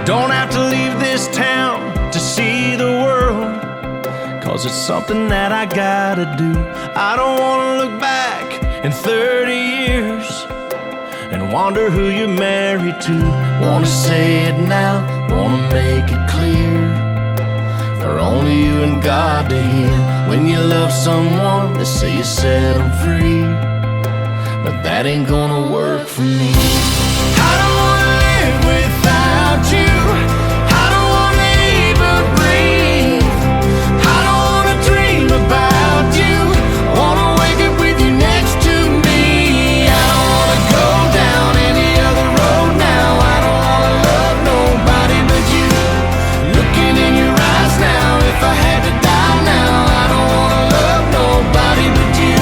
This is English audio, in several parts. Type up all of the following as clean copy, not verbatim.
Don't have to leave this town to see the world, 'cause it's something that I gotta do. I don't wanna look back in 30 years and wonder who you're married to. Wanna say it now, wanna make it clear, for only you and God to hear. When you love someone, they say you set them free, but that ain't gonna work for me. I don't wanna live without you. I don't wanna even breathe. I don't wanna dream about you. I wanna wake up with you next to me. I don't wanna go down any other road now. I don't wanna love nobody but you. Looking in your eyes now, if I had to die now, I don't wanna love nobody but you.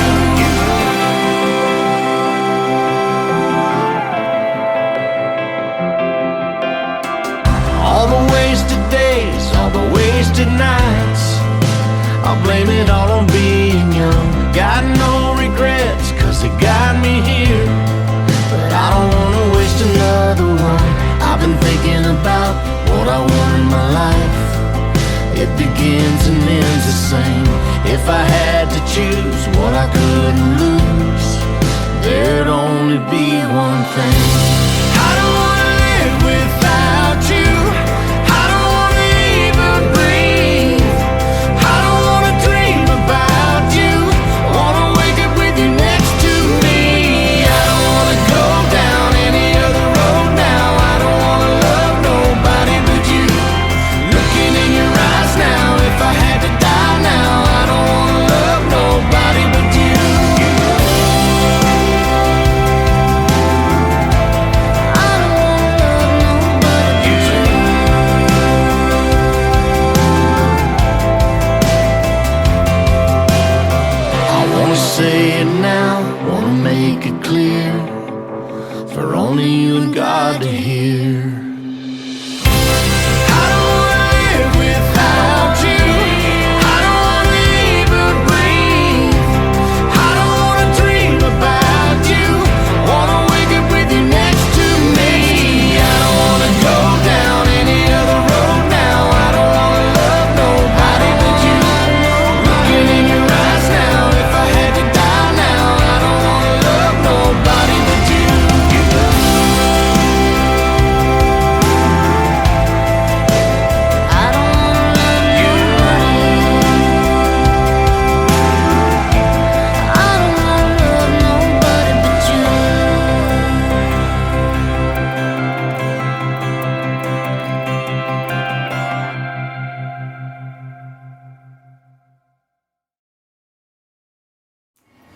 All the wasted days, all the wasted nights, I'll blame it all on being young. Got no regrets, 'cause it got me here, but I don't wanna waste another one. I've been thinking about what I want in my life. It begins and ends the same. If I had to choose what I couldn't lose, there'd only be one thing. I don't wanna live without you. I don't wanna even breathe. I don't wanna dream about you. I wanna wake up with you next to me. I don't wanna go down any other road now. I don't wanna love nobody but you. Looking in your eyes now, if I had to die now, I don't wanna love nobody but you. I don't wanna love nobody but you. I wanna say it now, wanna make it clear, for only you and God to hear. I don't wanna live without you. I don't wanna even breathe. I don't wanna dream about you. Wanna wake up with you next to me. I don't wanna go down any other road now. I don't wanna love nobody but you. Looking in your eyes now, if I had to die now, I don't wanna love nobody but you. I don't wanna love nobody. I don't wanna love nobody but you.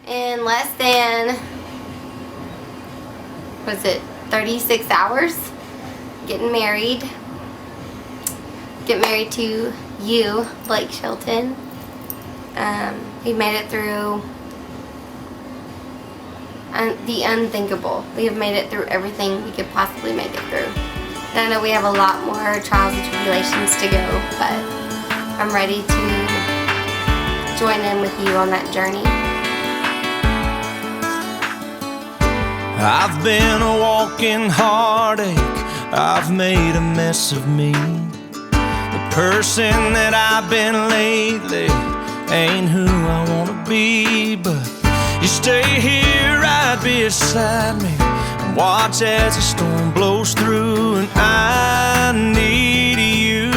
In less than, was it 36 hours, getting married. Get married to you, Blake Shelton. We made it through the unthinkable. We have made it through everything we could possibly make it through. And I know we have a lot more trials and tribulations to go, but I'm ready to join in with you on that journey. I've been a walking heartache, I've made a mess of me. The person that I've been lately ain't who I wanna be. But you stay here right beside me and watch as the storm blows through, and I need you.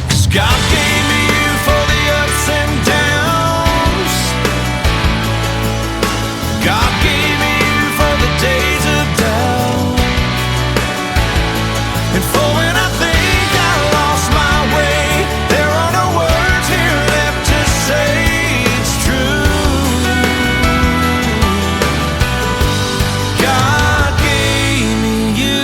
'Cause God gave me you for the ups and downs. God gave me you for the days of doubt, and for when I think I lost my way, there are no words here left to say it's true. God gave me you.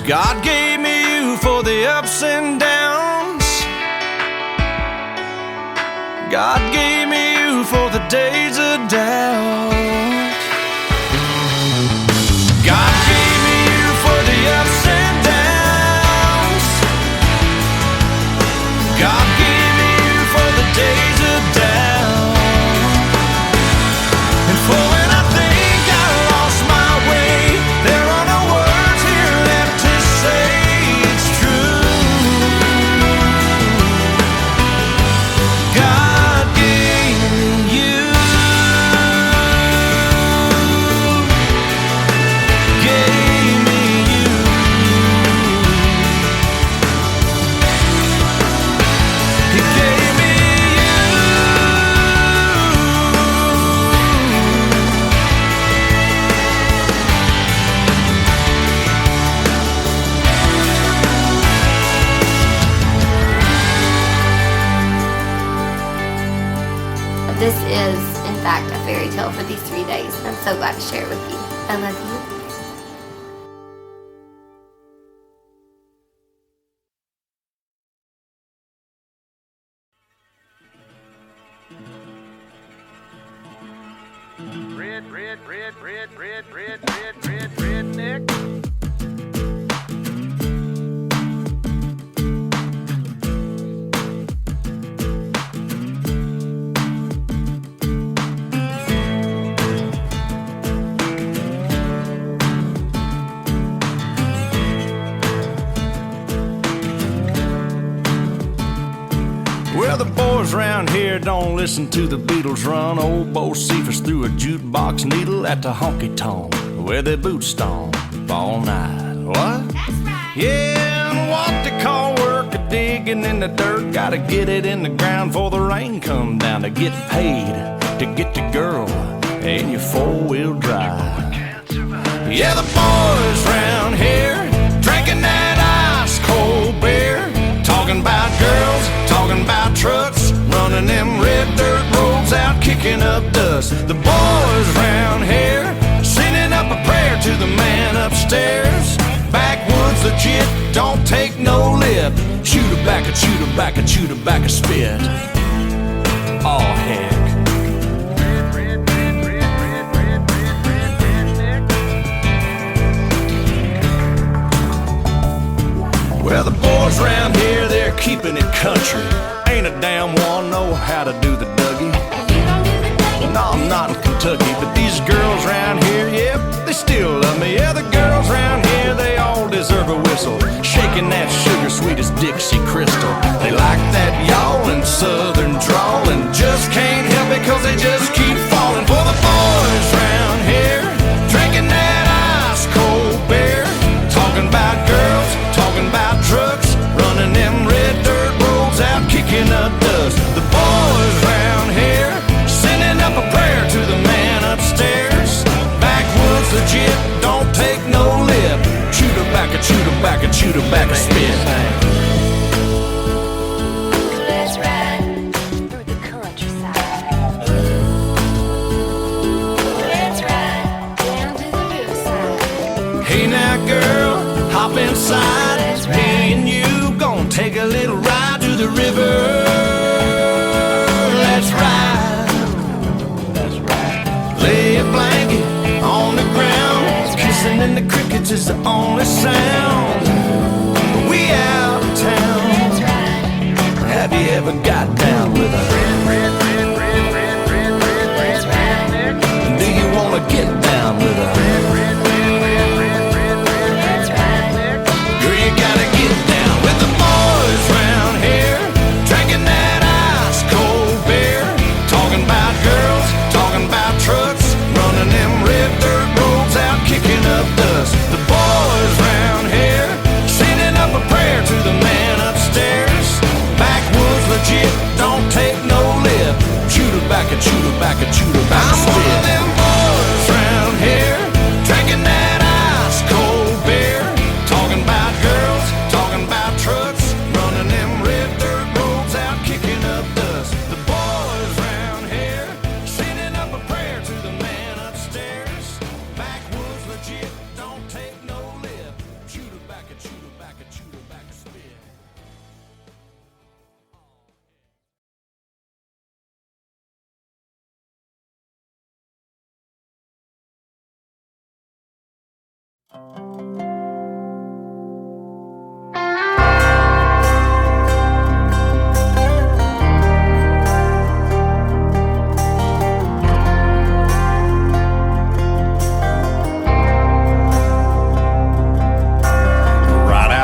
God gave me you for the ups and downs. God gave me you for the days of doubt. God gave me you for the ups and downs. God gave me you for the days of doubt. And for when I think I lost my way, there are no words here left to say it's true. God gave me you. Gave me you. He gave me This is, in fact, a fairy tale for these 3 days. I'm so glad to share it with you. I love you. Redneck. Well, the boys around here don't listen to the Beatles run. Old Bo Cephas threw a jukebox needle at the honky-tonk where their boots stomp all night. What? That's right. Yeah, and what they call work a digging in the dirt. Gotta get it in the ground before the rain come down to get paid, to get the girl in your four-wheel drive. Yeah, the boys round here drinking that ice-cold beer, talking about girls, talking about trucks, running them red dirt roads out, kicking up dust. The boys round here sending up a prayer to the man upstairs. Backwoods legit, don't take no lip. Chew tobacco, chew tobacco, chew tobacco, spit. Oh heck. Well, the boys round here, they're keeping it country. Ain't a damn one know how to do the Dougie. No, I'm not in Kentucky, but these girls round here, yep, they still love me. Yeah, the girls round here, they all deserve a whistle, shaking that sugar sweet as Dixie Crystal. They like that yawling southern drawl and just can't help it 'cause they just keep falling for the boys round here, drinking that ice-cold beer, talking about girls, talking about trucks, running them red dirt roads out, kicking up dust. The boys round here sending up a prayer to the man upstairs. Backwoods legit, don't take no lip. Chew tobacco, chew tobacco, chew tobacco, spit. Let's ride through the countryside. Let's ride down to the riverside. Hey now girl, hop inside. Me and you gon' take a little ride to the river. Let's ride. That's right. Lay a blanket on the ground. Kissing in the crickets is the only sound. We out of town. Have you ever got down with a do you wanna get down with a girl, you gotta get down with the boys round here, drinking that ice-cold beer, talking about girls, talking about trucks, running them red dirt roads out, kicking up dust. The boys round here sending up a prayer to the man upstairs. Backwoods legit, don't take no lip. Chew tobacco, chew tobacco, chew tobacco, I'm spit. One of them boys round here, drinking that ice-cold beer, talking about girls, talking about trucks, running them red dirt roads out, kicking up dust. The boys round here sending up a prayer to the man upstairs. Backwoods legit, don't take no lip. Chew tobacco.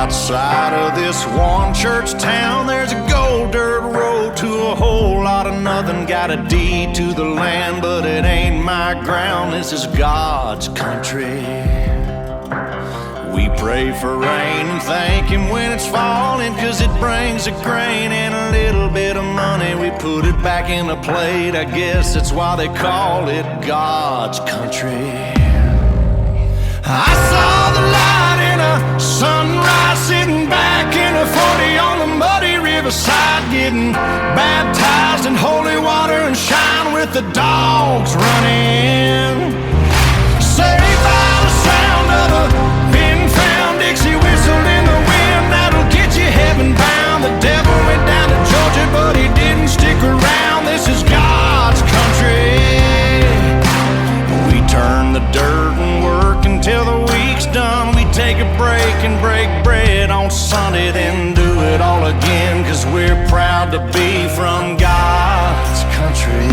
Outside of this one church town, there's a gold dirt road to a whole lot of nothing. Got a deed to the land, but it ain't my ground. This is God's country. We pray for rain and thank Him when it's falling, 'cause it brings a grain and a little bit of money. We put it back in a plate, I guess that's why they call it God's country. I saw the light in a sunrise, sitting back in a 40 on the muddy riverside, getting baptized in holy water and shine with the dogs running. Saved by the sound of a pin-found Dixie whistle in the wind, that'll get you heaven bound. The devil went down to Georgia, but he didn't stick around. This is God's country. We turn the dirt and work until the week's done. We take a break and break bread on Sunday, then do it all again, 'cause we're proud to be from God's country.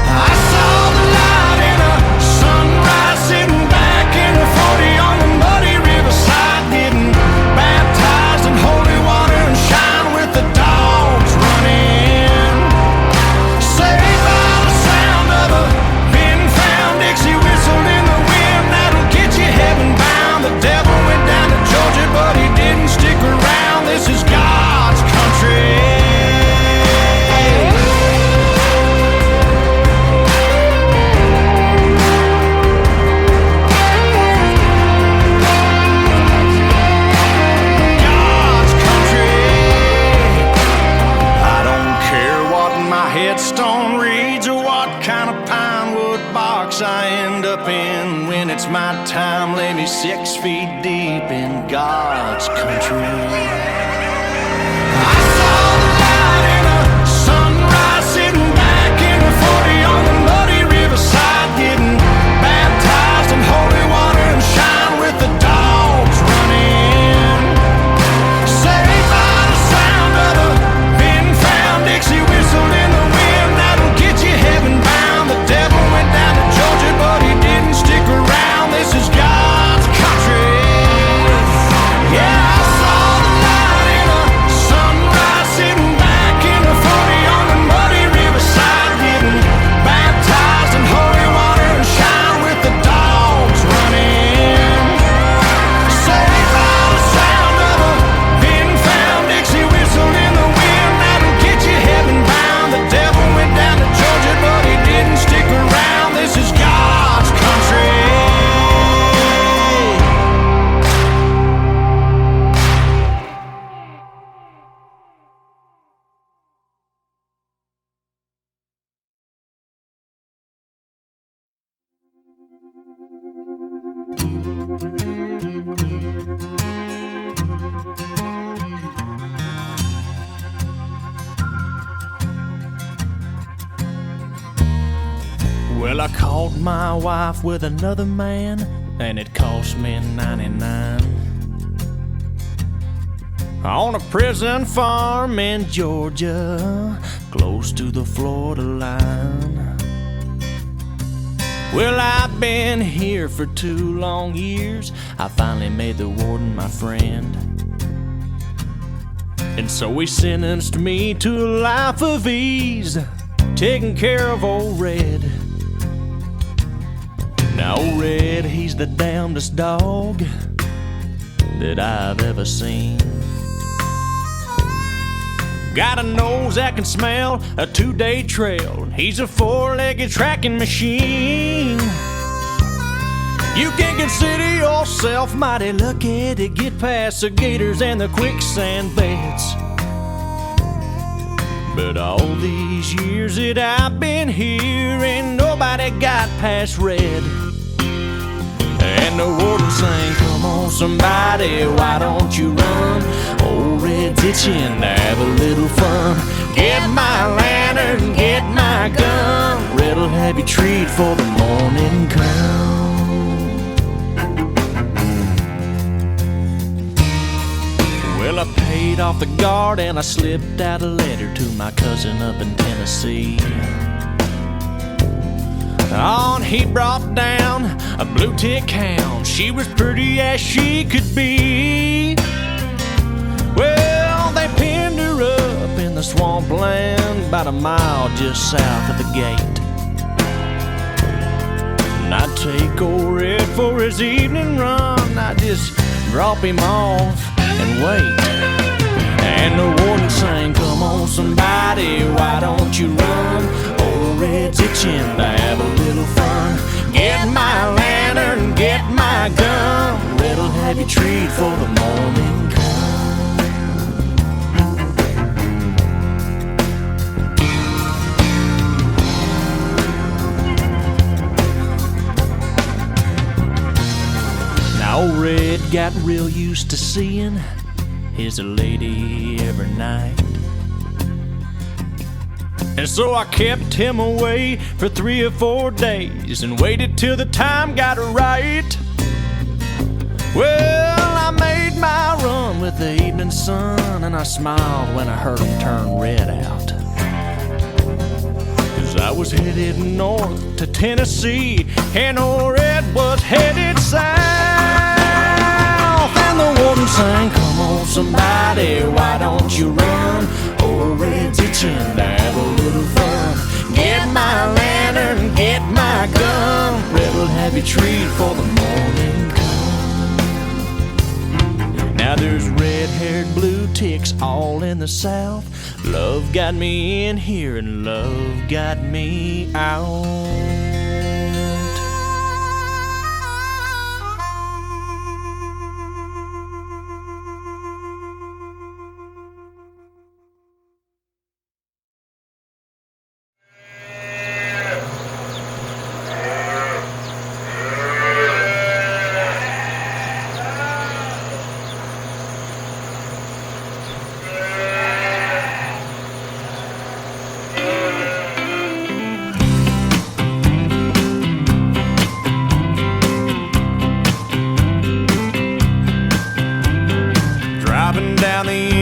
I saw the light in a sunrise, sitting back in a 40 on the muddy riverside, getting baptized in holy water and shine with the dogs running. Saved by the sound of a pin-found Dixie whistle in the wind, that'll get you heaven bound. The devil went down to Georgia, but he didn't stick around. This is God's country. God's country. I don't care what my headstone reads or what kind of pine wood box I end up in. When it's my time, lay me 6 feet deep in God's country. I saw the light in a sunrise, sitting back in a 40 on the muddy riverside, getting baptized in holy water and shine with the dogs running. Saved by the sound of a pin-found Dixie whistle in the wind, that'll get you heaven bound. The devil went down to Georgia, but he didn't stick around. This is God's country. Yeah, I saw the light in a sunrise, sitting back in a 40 on the muddy riverside, getting baptized in holy water and shine with the dogs running. Saved by the sound of a pin-found Dixie whistle in the wind, that'll get you heaven bound. The devil went down to Georgia, but he didn't stick around. This is God's country. Well, I caught my wife with another man, and it cost me 99. On a prison farm in Georgia, close to the Florida line. Well, I've been here for 2 long years. I finally made the warden my friend, and so he sentenced me to a life of ease, taking care of old Red. Now old Red, he's the damnedest dog that I've ever seen. Got a nose that can smell a 2-day trail. He's a 4-legged tracking machine. You can consider yourself mighty lucky to get past the gators and the quicksand beds. But all these years that I've been here, ain't nobody got past Red. And the warden sang, "Come on somebody, why don't you run? Old Red's itching to have a little fun. Get my lantern, get my gun. Red'll have you treat for the morning come." paid off the guard and I slipped out a letter to my cousin up in Tennessee. On he brought down a blue tick hound. She was pretty as she could be. Well, they pinned her up in the swampland about a mile just south of the gate. And I'd take old Red for his evening run. I'd just drop him off and wait. And the warden sang, "Come on somebody, why don't you run? Old Red's itching to have a little fun. Get my lantern, get my gun. Red'll have you treat for the morning come." Now old Red got real used to seeing his lady every night. And so I kept him away for 3 or 4 days and waited till the time got right. Well, I made my run with the evening sun, and I smiled when I heard him turn Red out. 'Cause I was headed north to Tennessee, and old Red was headed south. And the warden sang, "Come on somebody, why don't you run? Old Red's itching to have a little fun. Get my lantern, get my gun. Red'll have you treat for the morning come." Now there's red-haired blue ticks all in the south. Love got me in here and love got me out.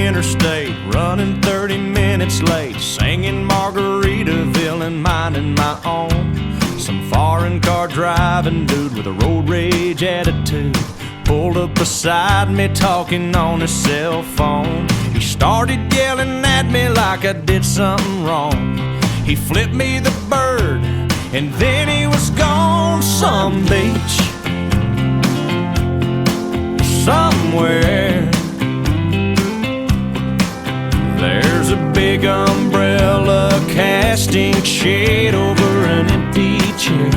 Interstate, running 30 minutes late, singing Margaritaville and minding my own. Some foreign car driving dude with a road rage attitude pulled up beside me talking on his cell phone. He started yelling at me like I did something wrong. He flipped me the bird and then he was gone. Some beach somewhere, there's a big umbrella casting shade over an empty chair.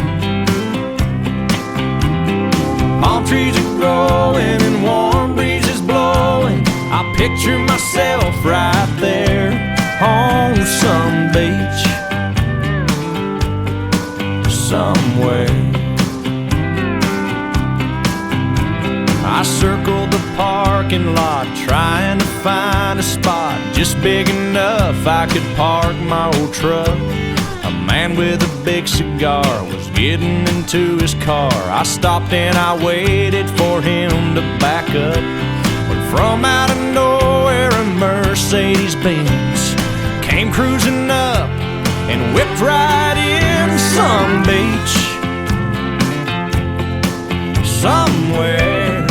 Palm trees are growing and warm breezes blowing. I picture myself right there on some beach somewhere. I circled the parking lot trying to find a spot just big enough I could park my old truck. A man with a big cigar was getting into his car. I stopped and I waited for him to back up. When from out of nowhere a Mercedes-Benz came cruising up and whipped right in. Some beach somewhere,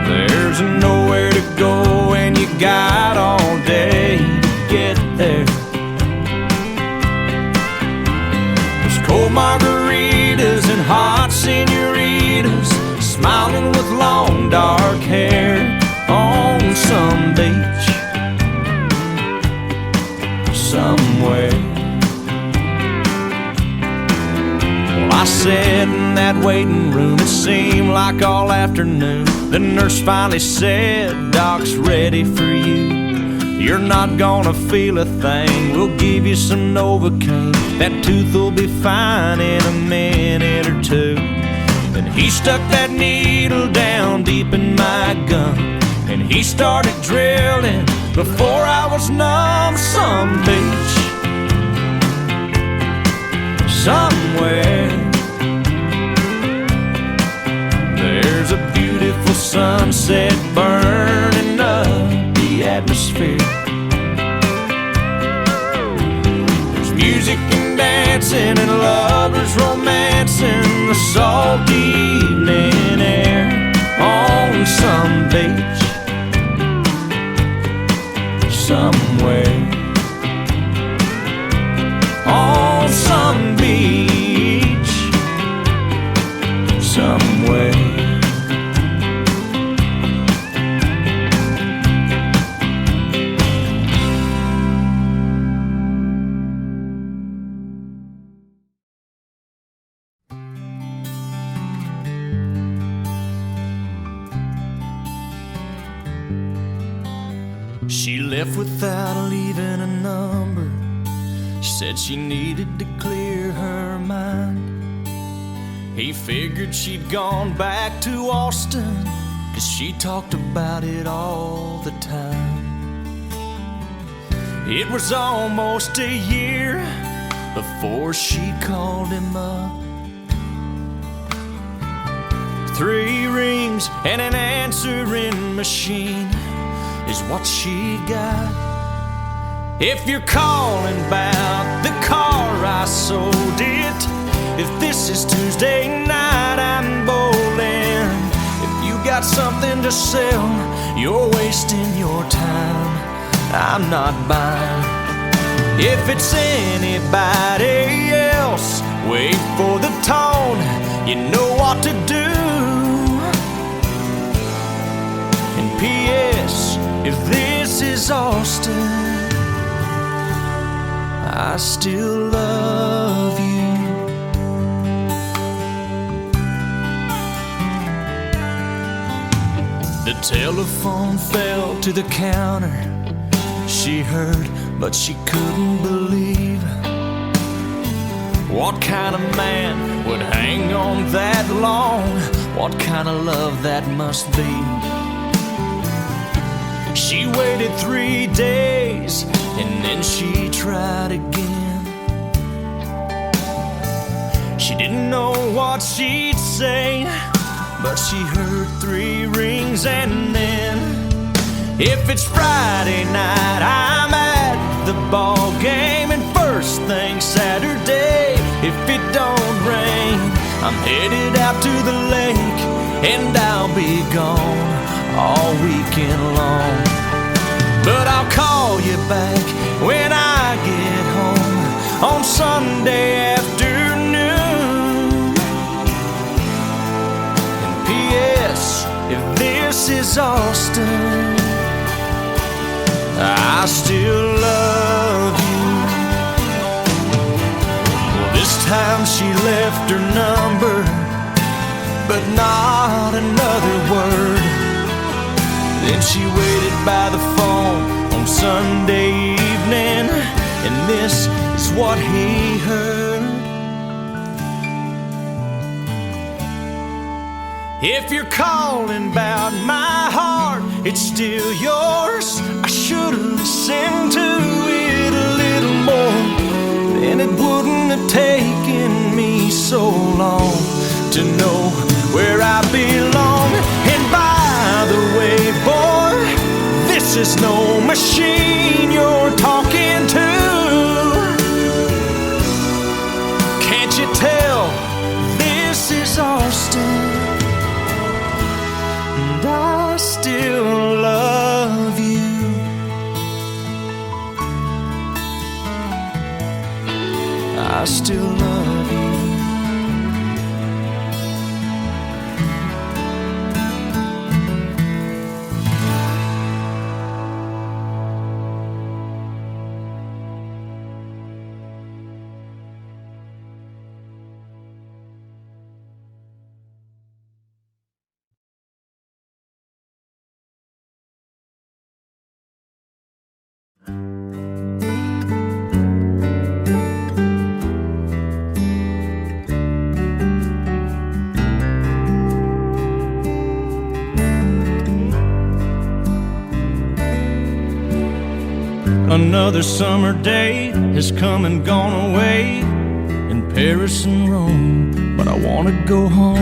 there's nowhere to go and you got all day to get there. There's cold margaritas and hot senoritas smiling with long dark hair on some beach somewhere. Well, I sat in that waiting room, it seemed like all afternoon. The nurse finally said, "Doc's ready for you. You're not gonna feel a thing. We'll give you some Novocaine. That tooth will be fine in a minute or two." Then he stuck that needle down deep in my gum and he started drilling before I was numb. Some beach somewhere, there's a beautiful sunset burn atmosphere. There's music and dancing and lovers romancing the salty evening air on some beach somewhere. On some beach somewhere. She left without leaving a number. Said she needed to clear her mind. He figured she'd gone back to Austin, 'cause she talked about it all the time. It was almost a year before she called him up. 3 rings and an answering machine is what she got. If you're calling about the car I sold it, if this is Tuesday night I'm bowling, if you got something to sell, you're wasting your time, I'm not buying. If it's anybody else, wait for the tone, you know what to do. And P.S. if this is Austin, I still love you. The telephone fell to the counter. She heard, but she couldn't believe. What kind of man would hang on that long? What kind of love that must be? She waited 3 days and then she tried again. She didn't know what she'd say, but she heard 3 rings and then, if it's Friday night, I'm at the ball game, and first thing Saturday, if it don't rain, I'm headed out to the lake, and I'll be gone all weekend long. But I'll call you back when I get home on Sunday afternoon. And P.S. if this is Austin, I still love you. Well, this time she left her number, but not another word. Then she waited by the phone on Sunday evening, and this is what he heard. If you're calling about my heart, it's still yours. I should've listened to it a little more, then it wouldn't have taken me so long to know where I belong. And by the way, boy, this is no machine you're talking to. Can't you tell this is Austin? And I still love you. I still love you. Another summer day has come and gone away in Paris and Rome, but I want to go home.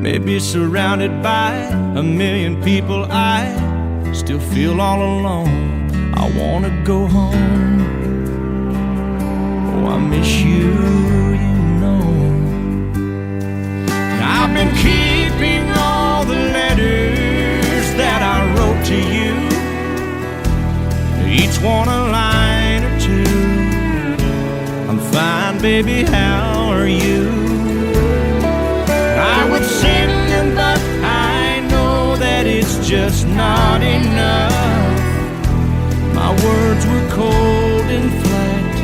Maybe surrounded by a million people, I still feel all alone. I wanna go home. Oh, I miss you, you know. I've been keeping all the letters that I wrote to you, each one a line or two. I'm fine, baby, how are you? I would send them, but I know that it's just not enough. My words were cold and flat,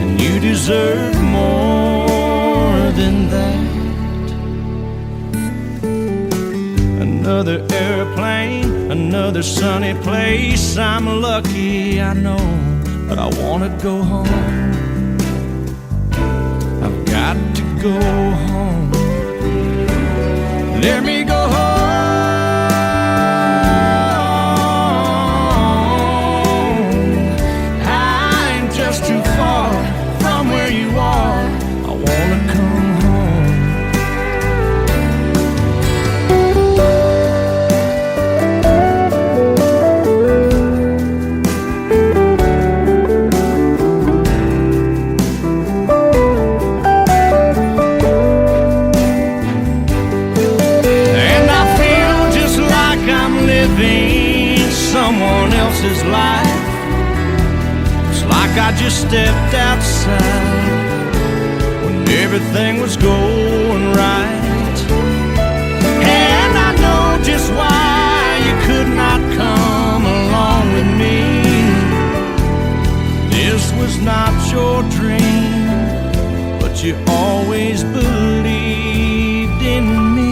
and you deserve more than that. Another airplane, another sunny place. I'm lucky, I know, but I wanna go home. I've got to go home. Let me go home. I'm just too far from where you are. I wanna come home. Someone else's life. It's like I just stepped outside when everything was going right. And I know just why you could not come along with me. This was not your dream, but you always believed in me.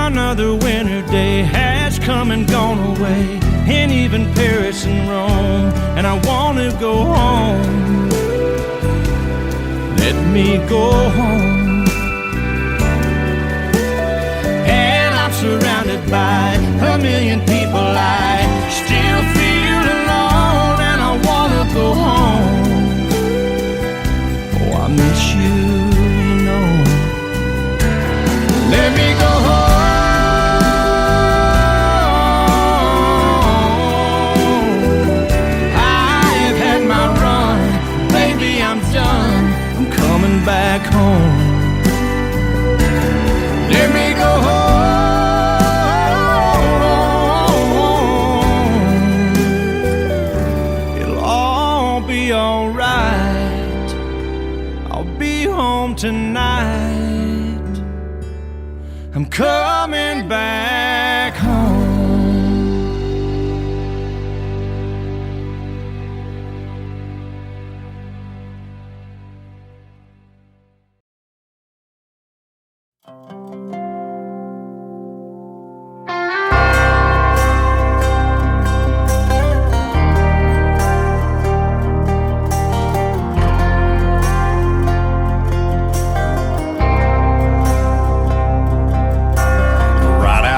Another winter day has come and gone away, and even Paris and Rome, and I want to go home. Let me go home. And I'm surrounded by a million people. I still feel alone, and I want to go home. Oh, I miss you, you know. Let me go home. Back home. Let me go home. It'll all be alright. I'll be home tonight. I'm coming back home.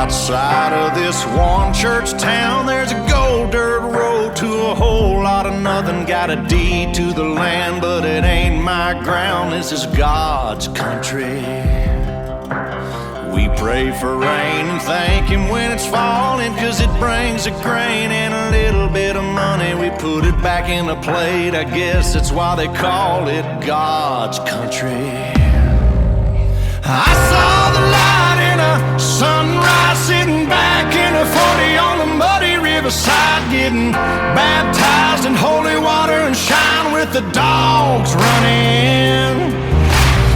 Outside of this one church town, there's a gold dirt road to a whole lot of nothing. Got a deed to the land, but it ain't my ground. This is God's country. We pray for rain and thank Him when it's falling, 'cause it brings a grain and a little bit of money. We put it back in a plate, I guess that's why they call it God's country. I saw the light in a sunrise, sitting back in a 40 on the muddy riverside, getting baptized in holy water and shine with the dogs running.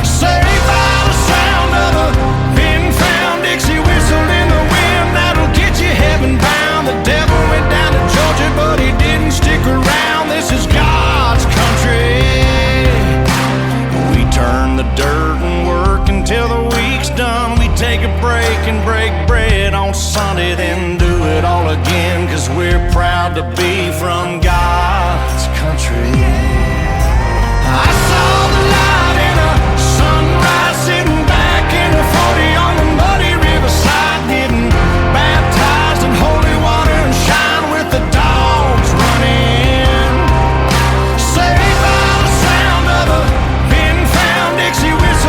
Saved by the sound of a pin-found Dixie whistle in the wind, that'll get you heaven bound. The devil went down to Georgia, but he didn't stick around. This is God's country. We turn the dirt and work until the week's done. We take a break and break bread on Sunday, then do it all again, 'cause we're proud to be from God's country. I saw the light in a sunrise, sitting back in a 40 on the muddy riverside, getting baptized in holy water and shine with the dogs running. Saved by the sound of a pin-found Dixie whistle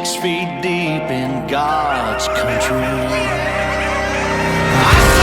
6 feet deep in God's country. I